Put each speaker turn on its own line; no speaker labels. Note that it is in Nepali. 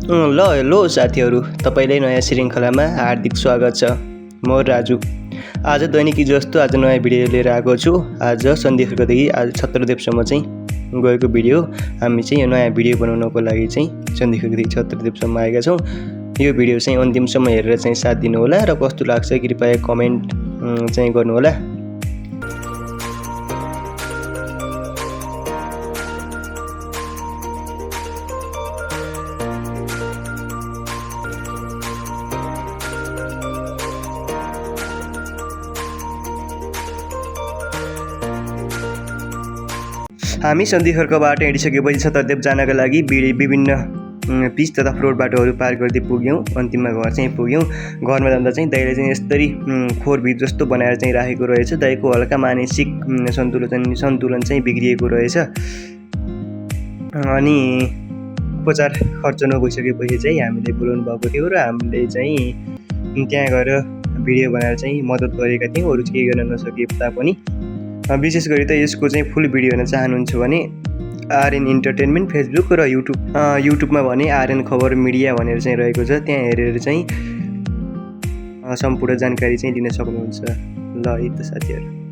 ल हेलो साथीहरू, तपाईँलाई नयाँ श्रृङ्खलामा हार्दिक स्वागत छ। म राजु। आज दैनिकी जस्तो आज नयाँ भिडियो लिएर आएको छु। आज सन्धिखर्कदेखि आज छत्रदेवसम्म चाहिँ गएको भिडियो। हामी चाहिँ यो नयाँ भिडियो बनाउनको लागि चाहिँ सन्धिखर्कदेखि छत्रदेवसम्म आएका छौँ। यो भिडियो चाहिँ अन्तिमसम्म हेरेर चाहिँ साथ दिनुहोला र कस्तो लाग्छ कृपया कमेन्ट चाहिँ गर्नुहोला। हामी सन्धिखर्कबाट हिँडिसकेपछि छत्रदेव जानका लागि विभिन्न पिच तथा फ्लोर बाटोहरू पार गर्दै पुग्यौँ। अन्तिममा घर चाहिँ पुग्यौँ। घरमा जाँदा चाहिँ दाइले चाहिँ यस्तरी खोरभित जस्तो बनाएर चाहिँ राखेको रहेछ। दाइको हल्का मानसिक सन्तुलन चाहिँ बिग्रिएको रहेछ। अनि उपचार खर्च नगइसकेपछि चाहिँ हामीले बोलाउनु भएको थियो र हामीले चाहिँ त्यहाँ गएर भिडियो बनाएर चाहिँ मद्दत गरेका थियौँ। अरू केही गर्न नसके तापनि विशेष गरी त यसको चाहिँ फुल भिडियो हेर्न चाहनुहुन्छ भने आरएन इन्टरटेनमेन्ट फेसबुक र युट्युबमा भने आरएन खबर मिडिया भनेर चाहिँ रहेको छ। त्यहाँ हेरेर चाहिँ सम्पूर्ण जानकारी चाहिँ लिन सक्नुहुन्छ। ल है त साथीहरू।